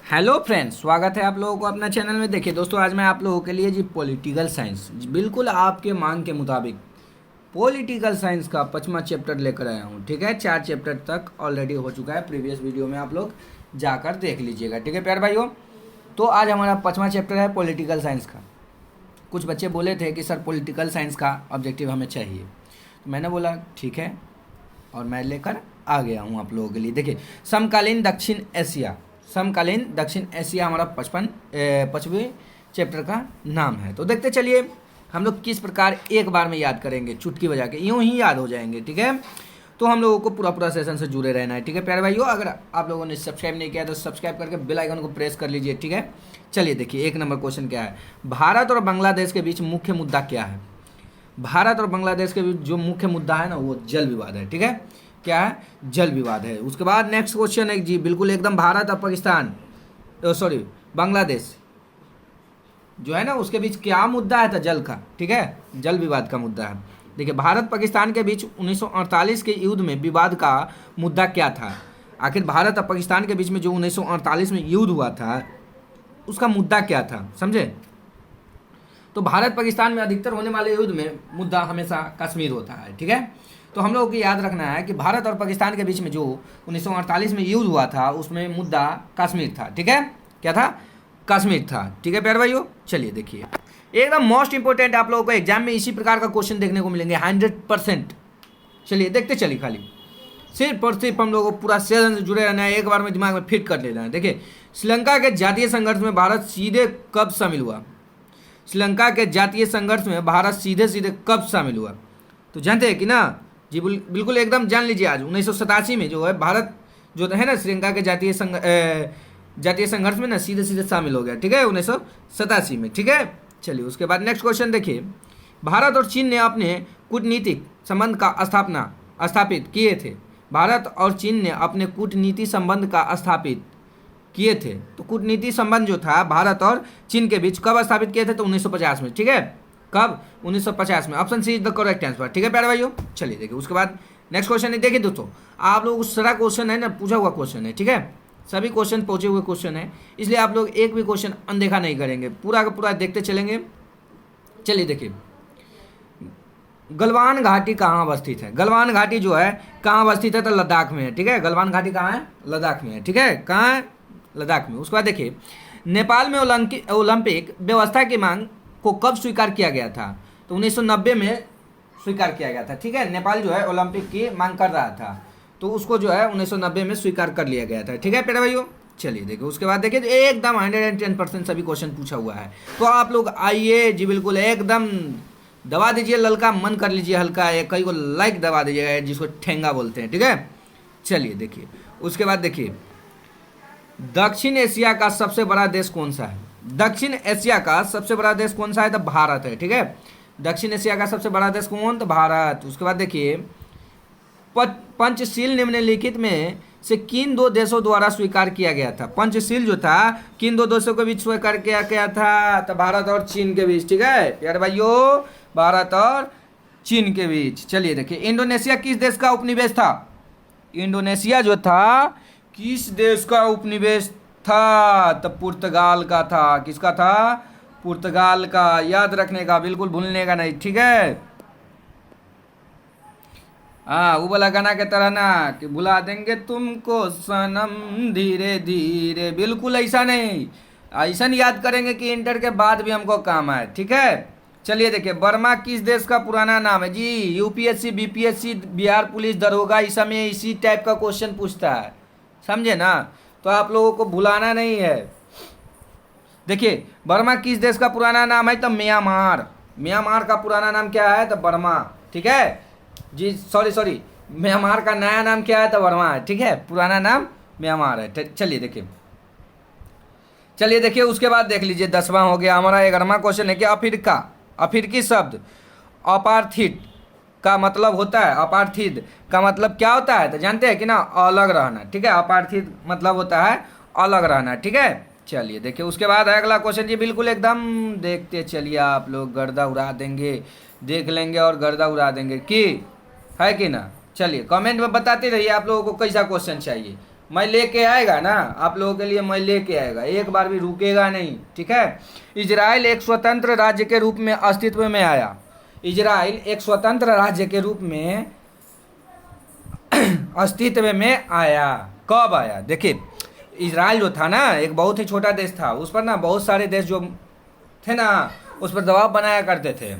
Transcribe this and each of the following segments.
Hello friends, स्वागत है आप लोगों को अपना चैनल में। देखिए दोस्तों, आज मैं आप लोगों के लिए जी पॉलिटिकल साइंस बिल्कुल आपके मांग के मुताबिक पॉलिटिकल साइंस का 5वां चैप्टर लेकर आया हूँ। ठीक है, 4 चैप्टर तक ऑलरेडी हो चुका है, प्रीवियस वीडियो में आप लोग जाकर देख लीजिएगा। ठीक है प्यार भाइयों, तो आज हमारा 5वां चैप्टर है पॉलिटिकल साइंस का। कुछ बच्चे बोले थे कि सर पॉलिटिकल साइंस का ऑब्जेक्टिव हमें चाहिए, तो मैंने बोला ठीक है और मैं लेकर आ गया हूँ आप लोगों के लिए। देखिए, समकालीन दक्षिण एशिया हमारा 5वें चैप्टर का नाम है। तो देखते चलिए हम लोग किस प्रकार एक बार में याद करेंगे, चुटकी बजा के यूं ही याद हो जाएंगे। ठीक है, तो हम लोगों को पूरा सेशन से जुड़े रहना है। ठीक है प्यारे भाइयों, अगर आप लोगों ने सब्सक्राइब नहीं किया तो सब्सक्राइब करके बेल आइकन को प्रेस कर लीजिए। ठीक है, चलिए देखिए 1 नंबर क्वेश्चन क्या है। भारत और बांग्लादेश के बीच मुख्य मुद्दा क्या है? भारत और बांग्लादेश के बीच जो मुख्य मुद्दा है ना, वो जल विवाद है। ठीक है, क्या है? जल विवाद है। उसके बाद नेक्स्ट क्वेश्चन है जी, बिल्कुल एकदम भारत और पाकिस्तान बांग्लादेश जो है ना, उसके बीच क्या मुद्दा है? तो जल का। ठीक है, जल विवाद का मुद्दा है। देखिए, भारत पाकिस्तान के बीच 1948 के युद्ध में विवाद का मुद्दा क्या था? आखिर भारत और पाकिस्तान के बीच में जो 1948 में युद्ध हुआ था, उसका मुद्दा क्या था? समझे? तो भारत पाकिस्तान में अधिकतर होने वाले युद्ध में मुद्दा हमेशा कश्मीर होता है। ठीक है, तो हम लोगों को याद रखना है कि भारत और पाकिस्तान के बीच में जो 1948 में युद्ध हुआ था, उसमें मुद्दा कश्मीर था। ठीक है, क्या था? कश्मीर था। ठीक है प्यारे भाइयों, चलिए देखिए एकदम मोस्ट इंपोर्टेंट, आप लोगों को एग्जाम में इसी प्रकार का क्वेश्चन देखने को मिलेंगे 100%। चलिए देखते चलिए, खाली सिर्फ और सिर्फ हम लोगों को पूरा सेशन से जुड़े रहना है, एक बार में दिमाग में फिट कर लेना है। देखिए, श्रीलंका के जातीय संघर्ष में भारत सीधे कब शामिल हुआ? श्रीलंका के जातीय संघर्ष में भारत सीधे सीधे कब शामिल हुआ? तो जानते हैं कि ना जी, बिल्कुल एकदम जान लीजिए। आज 1987 में जो है भारत जो है ना, श्रीलंका के जातीय संघर्ष में ना सीधे सीधे शामिल हो गया। ठीक है, 1987 में। ठीक है, चलिए उसके बाद नेक्स्ट क्वेश्चन देखिए। भारत और चीन ने अपने कूटनीतिक संबंध का स्थापित किए थे। भारत और चीन ने अपने कूटनीति संबंध का स्थापित किए थे। तो कूटनीति संबंध जो था भारत और चीन के बीच कब स्थापित किए थे? तो 1950 में। ठीक है, कब? 1950 में। Option C is the correct answer. ठीक है प्यारे भाइयों, चलिए देखिए उसके बाद नेक्स्ट क्वेश्चन है। देखिए दोस्तों, आप लोग सारा क्वेश्चन है ना, पूछा हुआ क्वेश्चन है। ठीक है, सभी क्वेश्चन पूछे हुए क्वेश्चन है, इसलिए आप लोग एक भी क्वेश्चन अनदेखा नहीं करेंगे, पूरा का पूरा देखते चलेंगे। चलिए देखिए, गलवान घाटी कहाँ अवस्थित है? गलवान घाटी जो है कहाँ अवस्थित है? तो लद्दाख में है। ठीक है, गलवान घाटी कहाँ है? लद्दाख में है। ठीक है, कहाँ है? लद्दाख में। उसके बाद देखिए, नेपाल में ओलंपिक व्यवस्था की मांग को कब स्वीकार किया गया था? तो 1990 में स्वीकार किया गया था। ठीक है, नेपाल जो है ओलंपिक की मांग कर रहा था, तो उसको जो है 1990 में स्वीकार कर लिया गया था। ठीक है प्यारे भाइयों, चलिए देखिए उसके बाद देखिए, एकदम 110% सभी क्वेश्चन पूछा हुआ है। तो आप लोग आइए जी, बिल्कुल एकदम दबा दीजिए ललका, मन कर लीजिए हल्का, कई को लाइक दबा दीजिएगा, जिसको ठेंगा बोलते हैं। ठीक है, चलिए देखिए उसके बाद देखिए, दक्षिण एशिया का सबसे बड़ा देश कौन सा है? दक्षिण एशिया का सबसे बड़ा देश कौन सा है? तो भारत है। ठीक है, दक्षिण एशिया का सबसे बड़ा देश कौन? तो भारत। उसके बाद देखिए, पंचशील निम्नलिखित में से किन 2 देशों द्वारा स्वीकार किया गया था? पंचशील जो था किन 2 देशों के बीच स्वीकार किया गया था? तो भारत और चीन के बीच। ठीक है यार भाइयों, भारत और चीन के बीच। चलिए देखिए, इंडोनेशिया किस देश का उपनिवेश था? इंडोनेशिया जो था किस देश का उपनिवेश था? तो पुर्तगाल का था। किसका था? पुर्तगाल का। याद रखने का, बिल्कुल भूलने का नहीं। ठीक है, हाँ वो वाला गाना के तरह ना कि भुला देंगे तुमको सनम धीरे धीरे, बिल्कुल ऐसा नहीं, ऐसा नहीं याद करेंगे कि इंटर के बाद भी हमको काम आए। ठीक है, चलिए देखिए, बर्मा किस देश का पुराना नाम है? जी यूपीएससी, बीपीएससी, बिहार पुलिस दरोगा, इस समय इसी टाइप का क्वेश्चन पूछता है, समझे ना? तो आप लोगों को भुलाना नहीं है। देखिए, बर्मा किस देश का पुराना नाम है? तो म्यांमार। म्यांमार का पुराना नाम क्या है? तो बर्मा। ठीक है जी, सॉरी, म्यांमार का नया नाम क्या है? तो बर्मा है। ठीक है, पुराना नाम म्यांमार है। चलिए देखिए उसके बाद देख लीजिए, 10वां हो गया हमारा। 11वां क्वेश्चन है कि अफ्रीकी शब्द अपार्थिड का मतलब होता है? अपार्थिड का मतलब क्या होता है? तो जानते हैं कि ना, अलग रहना। ठीक है, अपार्थिड मतलब होता है अलग रहना। ठीक है, चलिए देखिए उसके बाद अगला क्वेश्चन जी, बिल्कुल एकदम देखते चलिए, आप लोग गर्दा उड़ा देंगे, देख लेंगे और गर्दा उड़ा देंगे कि है कि ना। चलिए कमेंट में बताते रहिए आप लोगों को कैसा क्वेश्चन चाहिए, मैं लेके आएगा ना आप लोगों के लिए, मैं लेके आएगा, एक बार भी रुकेगा नहीं, ठीक है। इजराइल एक स्वतंत्र राज्य के रूप में अस्तित्व में आया। इजराइल एक स्वतंत्र राज्य के रूप में अस्तित्व में आया। कब आया? देखिए, इजराइल जो था ना एक बहुत ही छोटा देश था, उस पर ना बहुत सारे देश जो थे ना उस पर दबाव बनाया करते थे,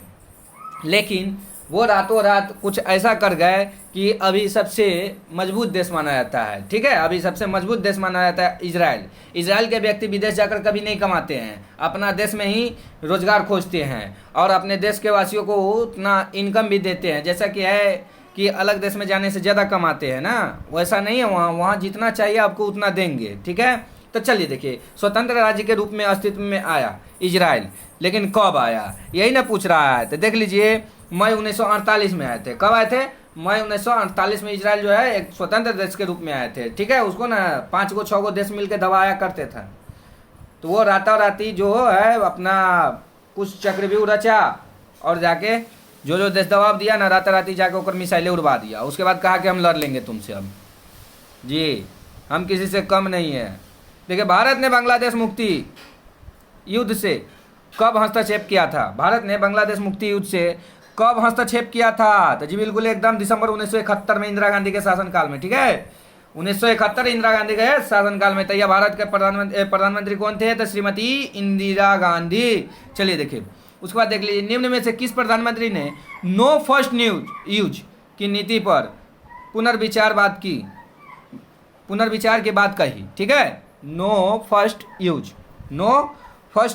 लेकिन वो रातों रात कुछ ऐसा कर गए कि अभी सबसे मजबूत देश माना जाता है, ठीक है। अभी सबसे मजबूत देश माना जाता है इजराइल। इजराइल के व्यक्ति विदेश जाकर कभी नहीं कमाते हैं, अपना देश में ही रोजगार खोजते हैं और अपने देश के वासियों को उतना इनकम भी देते हैं। जैसा कि है कि अलग देश में जाने से ज़्यादा कमाते हैं ना, वैसा नहीं है। वहाँ जितना चाहिए आपको उतना देंगे, ठीक है। तो चलिए देखिए, स्वतंत्र राज्य के रूप में अस्तित्व में आया इजराइल, लेकिन कब आया यही ना पूछ रहा है। तो देख लीजिए, मई 1948 में आए थे। कब आए थे? मई 1948 में इजराइल जो है एक स्वतंत्र देश के रूप में आए थे, ठीक है। उसको ना 5 गो 6 गो देश मिलकर दबाया करते थे, तो वो रातों राती जो है अपना कुछ चक्रव्यूह रचा और जाके जो देश दबाव दिया ना, रातों राती जाके ऊपर मिसाइलें उड़वा दिया। उसके बाद कहा कि हम लड़ लेंगे तुमसे, अब जी हम किसी से कम नहीं है। देखिए, भारत ने बांग्लादेश मुक्ति युद्ध से कब हस्तक्षेप किया था? भारत ने बांग्लादेश मुक्ति युद्ध से कब हस्तक्षेप किया था? तो जी बिल्कुल एकदम दिसंबर 1971 में, इंदिरा गांधी के शासनकाल में, ठीक है। 1971 इंदिरा गांधी के शासनकाल में। तो यह भारत के प्रधानमंत्री कौन थे? तो श्रीमती इंदिरा गांधी। चलिए देखिए, उसके बाद देख लीजिए, निम्न में से किस प्रधानमंत्री ने नो फर्स्ट यूज की नीति पर पुनर्विचार की बात कही, ठीक है। नो फर्स्ट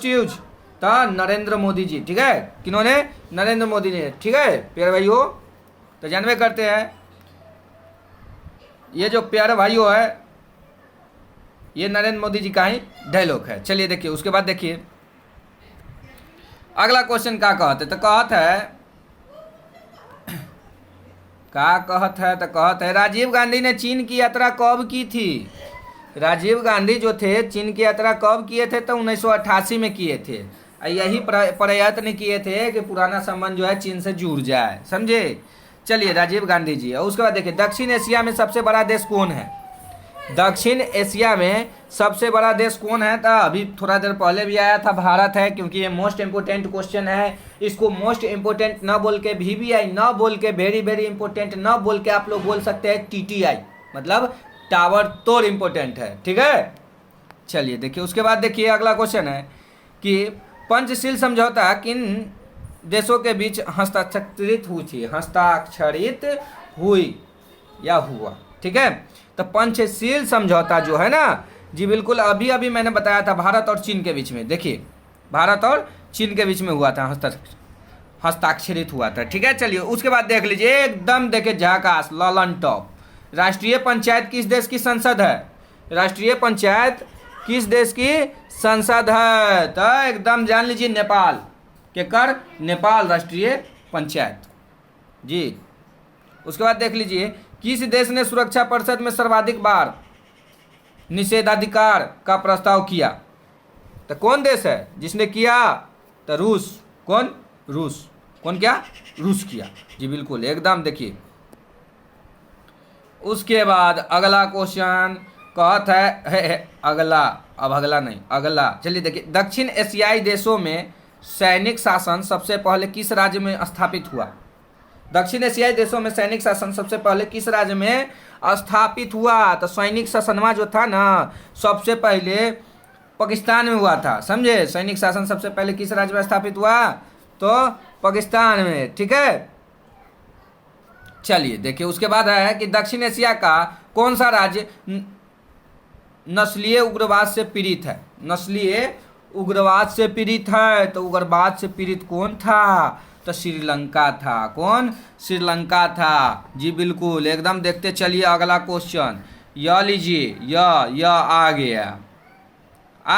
यूज था नरेंद्र मोदी जी, ठीक है। किन्होंने? नरेंद्र मोदी ने, ठीक है प्यारे भाइयों। तो जानवे करते हैं, ये जो प्यारे भाइयों है ये नरेंद्र मोदी जी का ही डायलॉग है। चलिए देखिए, उसके बाद देखिए अगला क्वेश्चन क्या कहते? तो कहत है राजीव गांधी ने चीन की यात्रा कब की थी? राजीव गांधी जो थे चीन की यात्रा कब किए थे? तो 1988 में किए थे। यही प्रयत्न किए थे कि पुराना संबंध जो है चीन से जुड़ जाए, समझे। चलिए, राजीव गांधी जी। और उसके बाद देखिए, दक्षिण एशिया में सबसे बड़ा देश कौन है? दक्षिण एशिया में सबसे बड़ा देश कौन है? तो अभी थोड़ा देर पहले भी आया था, भारत है। क्योंकि ये मोस्ट इंपोर्टेंट क्वेश्चन है, इसको मोस्ट इंपोर्टेंट न बोल के VVI न बोल के वेरी वेरी इंपोर्टेंट न बोल के आप लोग बोल सकते हैं TTI, मतलब टावर तोड़ इंपोर्टेंट है, ठीक है। चलिए देखिए, उसके बाद देखिए अगला क्वेश्चन है कि पंचशील समझौता किन देशों के बीच हस्ताक्षरित हुई या हुआ, ठीक है। तो पंचशील समझौता जो है ना जी बिल्कुल अभी अभी मैंने बताया था, भारत और चीन के बीच में। देखिए, भारत और चीन के बीच में हुआ था, हस्ताक्षरित हुआ था, ठीक है। चलिए, उसके बाद देख लीजिए, एकदम देखिए झकास ललन टॉप। राष्ट्रीय पंचायत किस देश की संसद है? राष्ट्रीय पंचायत किस देश की संसद है? तो एकदम जान लीजिए, नेपाल के कर नेपाल राष्ट्रीय पंचायत जी। उसके बाद देख लीजिए, किस देश ने सुरक्षा परिषद में सर्वाधिक बार निषेधाधिकार का प्रस्ताव किया? तो कौन देश है जिसने किया? तो रूस। कौन? रूस। कौन क्या? रूस किया जी, बिल्कुल एकदम। देखिए, उसके बाद अगला क्वेश्चन कहता है अगला, अब अगला नहीं, अगला। चलिए देखिए, दक्षिण एशियाई देशों में सैनिक शासन सबसे पहले किस राज्य में स्थापित हुआ? दक्षिण एशियाई देशों में सैनिक शासन सबसे पहले किस राज्य में स्थापित हुआ? तो सैनिक शासनवा जो था ना सबसे पहले पाकिस्तान में हुआ था, समझे। सैनिक शासन सबसे पहले किस राज्य में स्थापित हुआ? तो पाकिस्तान में, ठीक है। चलिए देखिए, उसके बाद है कि दक्षिण एशिया का कौन सा राज्य नस्लीय उग्रवाद से पीड़ित है? नस्लीय उग्रवाद से पीड़ित है। तो उग्रवाद से पीड़ित कौन था? तो श्रीलंका था। कौन? श्रीलंका था जी, बिल्कुल एकदम। देखते चलिए अगला क्वेश्चन, यह लीजिए, यह आ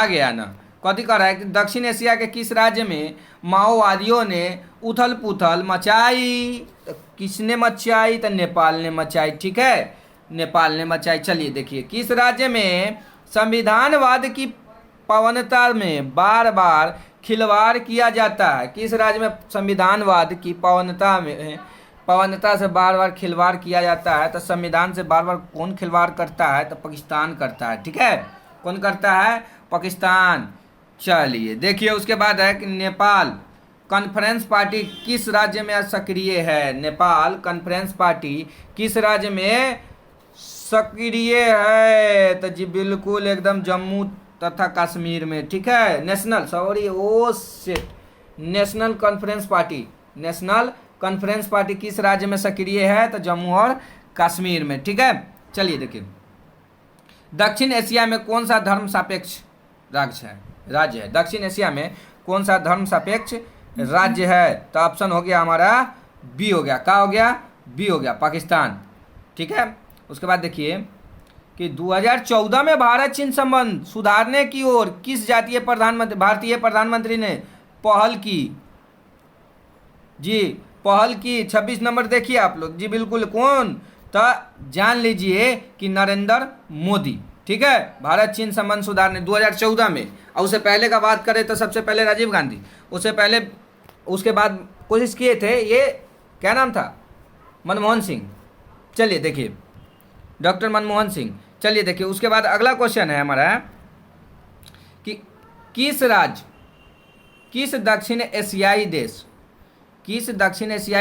गया ना। कथी कर रहा है कि दक्षिण एशिया के किस राज्य में माओवादियों ने उथल पुथल मचाई? तो किसने मचाई? तो नेपाल ने मचाई, ठीक है, नेपाल ने मचाई। चलिए देखिए, किस राज्य में संविधानवाद की पावनता में बार बार खिलवाड़ किया जाता है? किस राज्य में संविधानवाद की पावनता में पवनता से बार बार खिलवाड़ किया जाता है, तो संविधान से बार बार कौन खिलवाड़ करता है? तो पाकिस्तान करता है, ठीक है। कौन करता है? पाकिस्तान। चलिए देखिए, उसके बाद है कि नेपाल कॉन्फ्रेंस पार्टी किस राज्य में सक्रिय है? नेपाल कॉन्फ्रेंस पार्टी किस राज्य में सक्रिय है? तो जी बिल्कुल एकदम जम्मू तथा कश्मीर में, ठीक है। National, sorry, oh shit, national conference party, national conference party किस राज्य में सक्रिय है? तो जम्मू और कश्मीर में, ठीक है। चलिए देखिए, दक्षिण एशिया में कौन सा धर्म सापेक्ष राज्य है? दक्षिण एशिया में कौन सा धर्म सापेक्ष राज्य है? तो ऑप्शन हो गया हमारा बी हो गया। क्या हो गया? बी हो गया, पाकिस्तान, ठीक है। उसके बाद देखिए कि 2014 में भारत चीन संबंध सुधारने की ओर किस भारतीय प्रधानमंत्री ने पहल की? जी पहल की 26 नंबर देखिए आप लोग, जी बिल्कुल, कौन? तो जान लीजिए कि नरेंद्र मोदी, ठीक है। भारत चीन संबंध सुधारने 2014 में, और उससे पहले का बात करें तो सबसे पहले राजीव गांधी, उससे पहले, उसके बाद कोशिश किए थे, ये क्या नाम था? मनमोहन सिंह। चलिए देखिए, डॉक्टर मनमोहन सिंह। चलिए देखिए, उसके बाद अगला क्वेश्चन है हमारा कि किस दक्षिण एशियाई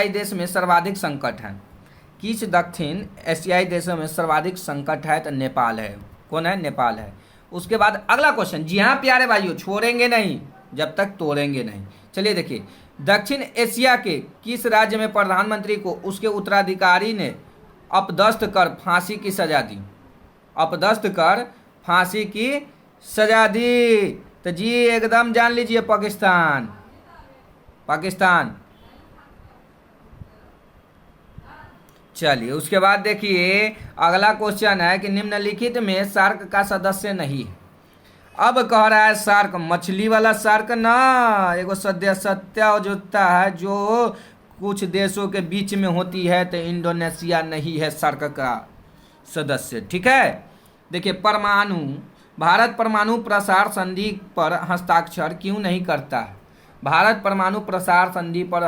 देश में सर्वाधिक संकट है? किस दक्षिण एशियाई देशों में सर्वाधिक संकट है? तो नेपाल है। कौन है? नेपाल है। उसके बाद अगला क्वेश्चन, जी हाँ प्यारे भाइयों, छोड़ेंगे नहीं जब तक तोड़ेंगे नहीं। चलिए देखिए, दक्षिण एशिया के किस राज्य में प्रधानमंत्री को उसके उत्तराधिकारी ने अपदस्थ कर फांसी की सजा दी? अपदस्थ कर फांसी की सजा दी। तो जी एकदम जान लीजिए, पाकिस्तान, पाकिस्तान। चलिए उसके बाद देखिए, अगला क्वेश्चन है कि निम्नलिखित में सार्क का सदस्य नहीं है। अब कह रहा है सार्क, मछली वाला सार्क ना, एगो सदस्यता होता है जो कुछ देशों के बीच में होती है, तो इंडोनेशिया नहीं है सार्क का सदस्य, ठीक है। देखिए, भारत परमाणु प्रसार संधि पर हस्ताक्षर क्यों नहीं करता है? भारत परमाणु प्रसार संधि पर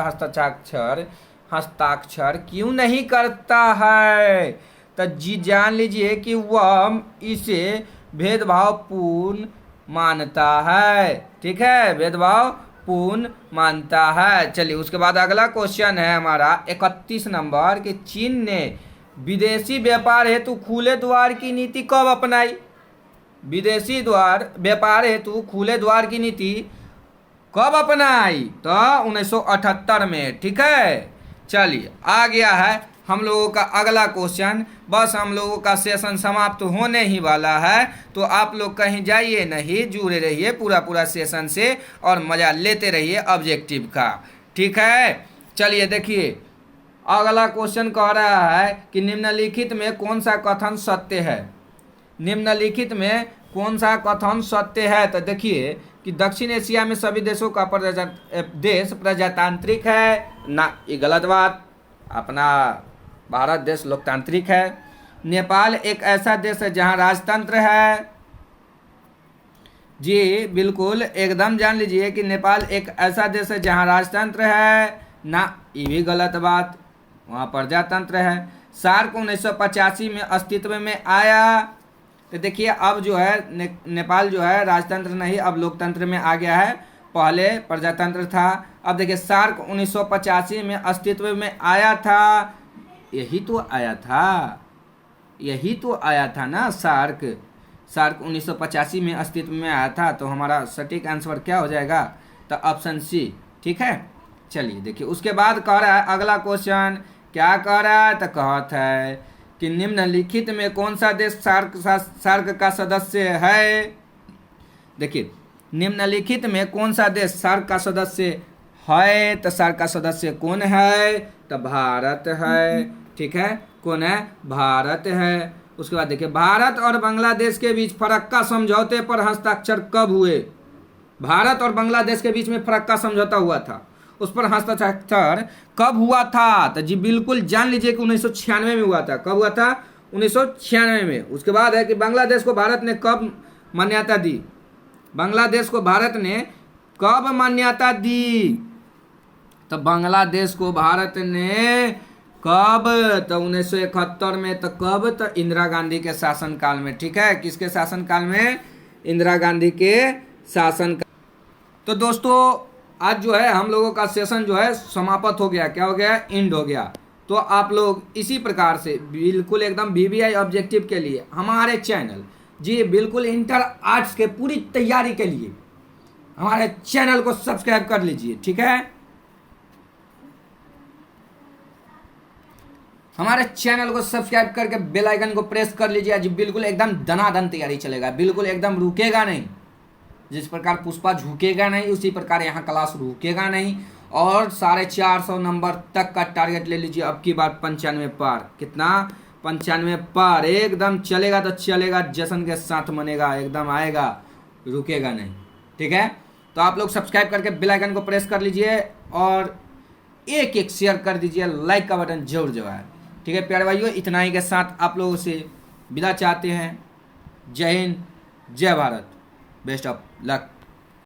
हस्ताक्षर क्यों नहीं करता है? तो जी जान लीजिए कि वह इसे भेदभावपूर्ण मानता है, ठीक है, भेदभावपूर्ण मानता है। चलिए उसके बाद अगला क्वेश्चन है हमारा 31 नंबर कि चीन ने विदेशी व्यापार हेतु खुले द्वार की नीति कब अपनाई? विदेशी व्यापार हेतु खुले द्वार की नीति कब अपनाई? तो 1978 में, ठीक है। चलिए आ गया है हम लोगों का अगला क्वेश्चन। बस हम लोगों का सेशन समाप्त होने ही वाला है, तो आप लोग कहीं जाइए नहीं, जुड़े रहिए पूरा सेशन से और मज़ा लेते रहिए ऑब्जेक्टिव का, ठीक है। चलिए देखिए, अगला क्वेश्चन कह रहा है कि निम्नलिखित में कौन सा कथन सत्य है? निम्नलिखित में कौन सा कथन सत्य है? तो देखिए कि दक्षिण एशिया में सभी देशों का देश प्रजातांत्रिक है ना, ये गलत बात। अपना भारत देश लोकतांत्रिक है। नेपाल एक ऐसा देश है जहां राजतंत्र है, जी बिल्कुल, एकदम जान लीजिए कि नेपाल एक ऐसा देश है जहां राजतंत्र है ना, ये भी गलत बात, वहाँ प्रजातंत्र है। सार्क 1985 में अस्तित्व में आया, तो देखिए अब जो है नेपाल जो है राजतंत्र नहीं, अब लोकतंत्र में आ गया है, पहले प्रजातंत्र था। अब देखिए सार्क 1985 में अस्तित्व में आया था, यही तो आया था ना सार्क 1985 में अस्तित्व में आया था। तो हमारा सटीक आंसर क्या हो जाएगा? तो ऑप्शन सी, ठीक है। चलिए देखिए, उसके बाद कह रहा है अगला क्वेश्चन, क्या कह रहा है? तो कहता है कि निम्नलिखित में कौन सा देश सार्क का सदस्य है? देखिए, निम्नलिखित में कौन सा देश सार्क का सदस्य है? तो सार्क का सदस्य कौन है? तो भारत है, ठीक है। कौन है? भारत है। उसके बाद देखिए, भारत और बांग्लादेश के बीच फरक्का समझौते पर हस्ताक्षर कब हुए? भारत और बांग्लादेश के बीच में फरक्का समझौता हुआ था, उस पर हस्ताक्षर कब हुआ था? तो जी बिल्कुल जान लीजिए कि 1996 में हुआ था। कब हुआ था? 1996 में। उसके बाद है कि बांग्लादेश को भारत ने कब मान्यता दी? बांग्लादेश को भारत ने कब मान्यता दी? तो बांग्लादेश को भारत ने कब? तो 1971 में। तो कब? तो इंदिरा गांधी के शासनकाल में। ठीक है, किसके शासनकाल में? इंदिरा गांधी के शासन। तो दोस्तों आज जो है हम लोगों का सेशन जो है समाप्त हो गया। क्या हो गया? एंड हो गया। तो आप लोग इसी प्रकार से बिल्कुल एकदम वीवीआई ऑब्जेक्टिव के लिए हमारे चैनल, जी बिल्कुल इंटर आर्ट्स के पूरी तैयारी के लिए हमारे चैनल को सब्सक्राइब कर लीजिए। ठीक है, हमारे चैनल को सब्सक्राइब करके बेल आइकन को प्रेस कर लीजिए। जी बिल्कुल एकदम दनादन तैयारी चलेगा, बिल्कुल एकदम रुकेगा नहीं। जिस प्रकार पुष्पा झुकेगा नहीं उसी प्रकार यहाँ क्लास रुकेगा नहीं। और 450 नंबर तक का टारगेट ले लीजिए अब की बार। 95 पार। कितना? 95 पार। एकदम चलेगा तो चलेगा, जश्न के साथ मनेगा, एकदम आएगा, रुकेगा नहीं। ठीक है, तो आप लोग सब्सक्राइब करके बेल आइकन को प्रेस कर लीजिए और एक एक शेयर कर दीजिए, लाइक का बटन जरूर दबाएं। ठीक है प्यारे भाइयों, इतना ही के साथ आप लोगों से विदा चाहते हैं। जय हिंद, जय भारत, बेस्ट ऑफ लक।